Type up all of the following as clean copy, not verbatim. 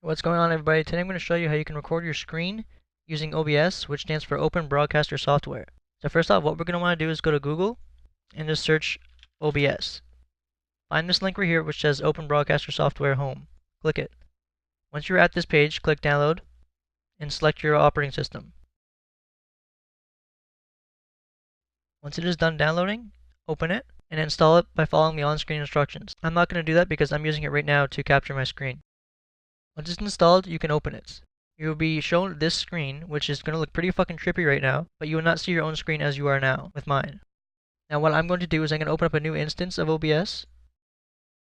What's going on, everybody? Today I'm going to show you how you can record your screen using OBS, which stands for Open Broadcaster Software. So first off, what we're going to want to do is go to Google and just search OBS. Find this link right here which says Open Broadcaster Software Home. Click it. Once you're at this page, click Download and select your operating system. Once it is done downloading, open it and install it by following the on-screen instructions. I'm not going to do that because I'm using it right now to capture my screen. Once it's installed, you can open it. You will be shown this screen, which is going to look pretty fucking trippy right now, but you will not see your own screen as you are now with mine. Now what I'm going to do is I'm going to open up a new instance of OBS,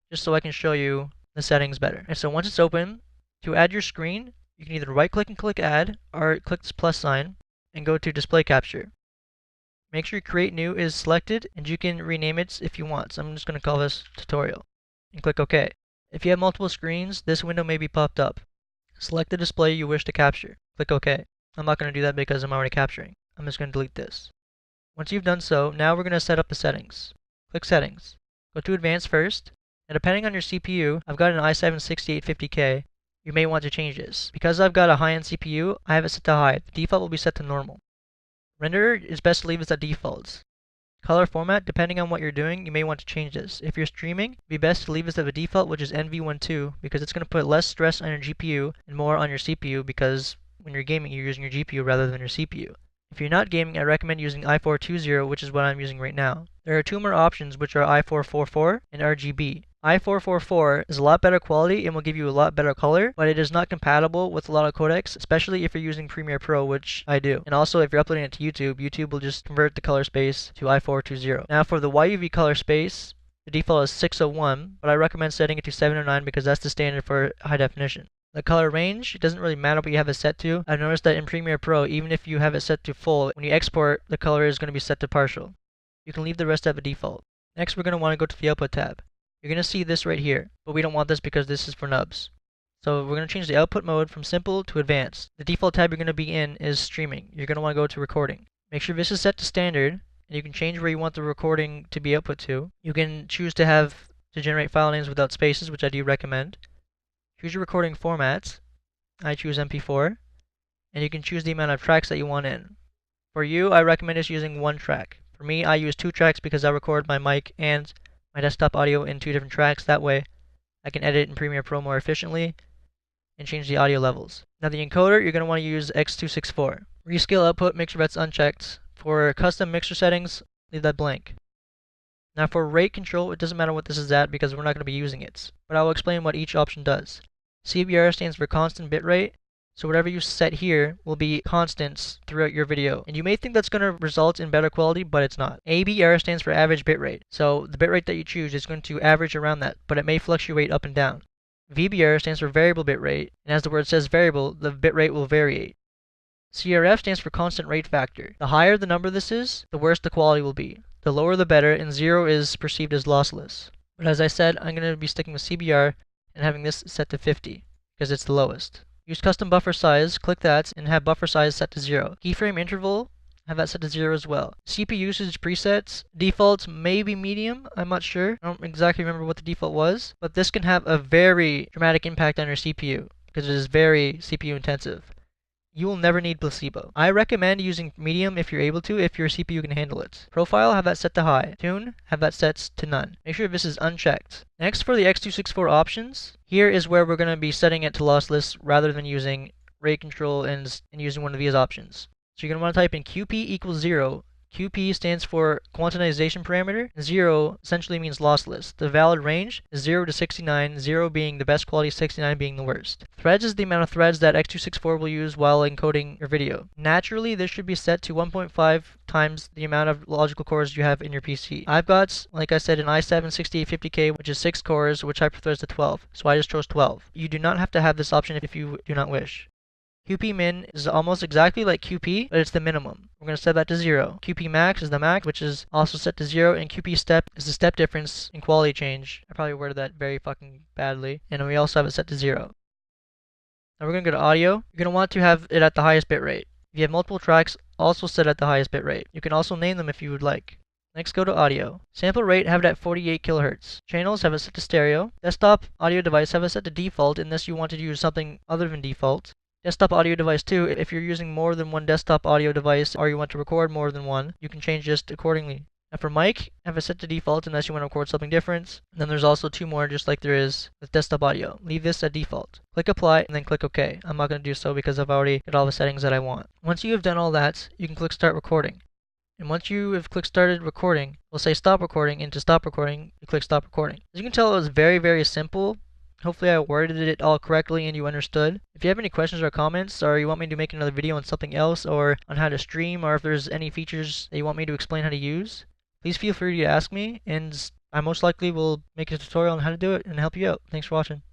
just so I can show you the settings better. And so once it's open, to add your screen, you can either right click and click add, or click this plus sign and go to display capture. Make sure create new is selected, and you can rename it if you want. So I'm just going to call this tutorial and click OK. If you have multiple screens, this window may be popped up. Select the display you wish to capture. Click OK. I'm not going to do that because I'm already capturing. I'm just going to delete this. Once you've done so, now we're going to set up the settings. Click Settings. Go to Advanced first. And depending on your CPU, I've got an i7-6850K. You may want to change this. Because I've got a high-end CPU, I have it set to high. The default will be set to normal. Renderer is best to leave this at defaults. Color format, depending on what you're doing, you may want to change this. If you're streaming, it'd be best to leave this at the default, which is NV12, because it's going to put less stress on your GPU and more on your CPU, because when you're gaming, you're using your GPU rather than your CPU. If you're not gaming, I recommend using i420, which is what I'm using right now. There are two more options, which are i444 and RGB. i444 is a lot better quality and will give you a lot better color, but it is not compatible with a lot of codecs, especially if you're using Premiere Pro, which I do. And also, if you're uploading it to YouTube, YouTube will just convert the color space to i420. Now, for the YUV color space, the default is 601, but I recommend setting it to 709 because that's the standard for high definition. The color range, it doesn't really matter what you have it set to. I've noticed that in Premiere Pro, even if you have it set to full, when you export, the color is going to be set to partial. You can leave the rest at the default. Next, we're going to want to go to the Output tab. You're going to see this right here, but we don't want this because this is for nubs. So we're going to change the output mode from simple to advanced. The default tab you're going to be in is streaming. You're going to want to go to recording. Make sure this is set to standard, and you can change where you want the recording to be output to. You can choose to generate file names without spaces, which I do recommend. Choose your recording format. I choose MP4, and you can choose the amount of tracks that you want in. For you, I recommend just using one track. For me, I use 2 tracks because I record my mic and my desktop audio in 2 different tracks. That way, I can edit in Premiere Pro more efficiently and change the audio levels. Now the encoder, you're going to want to use X264. Rescale output, make sure that's unchecked. For custom mixer settings, leave that blank. Now for rate control, it doesn't matter what this is at because we're not going to be using it. But I will explain what each option does. CBR stands for constant bitrate. So whatever you set here will be constants throughout your video. And you may think that's going to result in better quality, but it's not. ABR stands for average bitrate. So the bitrate that you choose is going to average around that, but it may fluctuate up and down. VBR stands for variable bitrate. And as the word says variable, the bitrate will vary. CRF stands for constant rate factor. The higher the number this is, the worse the quality will be. The lower the better, and 0 is perceived as lossless. But as I said, I'm going to be sticking with CBR and having this set to 50 because it's the lowest. Use custom buffer size, click that, and have buffer size set to 0. Keyframe interval, have that set to 0 as well. CPU usage presets, default may be medium, I'm not sure. I don't exactly remember what the default was, but this can have a very dramatic impact on your CPU because it is very CPU intensive. You will never need placebo. I recommend using medium if you're able to, if your CPU can handle it. Profile, have that set to high. Tune, have that set to none. Make sure this is unchecked. Next, for the X264 options, here is where we're going to be setting it to lossless rather than using rate control and using one of these options. So you're going to want to type in QP equals 0. QP stands for quantization parameter. 0 essentially means lossless. The valid range is 0 to 69, 0 being the best quality, 69 being the worst. Threads is the amount of threads that X264 will use while encoding your video. Naturally, this should be set to 1.5 times the amount of logical cores you have in your PC. I've got, like I said, an i7-6850K, which is 6 cores, which hyperthreads to 12. So I just chose 12. You do not have to have this option if you do not wish. QP min is almost exactly like QP, but it's the minimum. We're going to set that to 0. QP max is the max, which is also set to 0, and QP step is the step difference in quality change. I probably worded that very fucking badly. And we also have it set to 0. Now we're going to go to audio. You're going to want to have it at the highest bitrate. If you have multiple tracks, also set at the highest bitrate. You can also name them if you would like. Next, go to audio. Sample rate, have it at 48 kHz. Channels, have it set to stereo. Desktop audio device, have it set to default unless you want to use something other than default. Desktop audio device 2, if you're using more than one desktop audio device or you want to record more than one, you can change this accordingly. And for mic, have it set to default unless you want to record something different. And then there's also 2 more just like there is with desktop audio. Leave this at default. Click apply and then click OK. I'm not going to do so because I've already got all the settings that I want. Once you have done all that, you can click start recording. And once you have clicked started recording, we'll say stop recording, and to stop recording, you click stop recording. As you can tell, it was very, very simple. Hopefully I worded it all correctly and you understood. If you have any questions or comments, or you want me to make another video on something else, or on how to stream, or if there's any features that you want me to explain how to use, please feel free to ask me, and I most likely will make a tutorial on how to do it and help you out. Thanks for watching.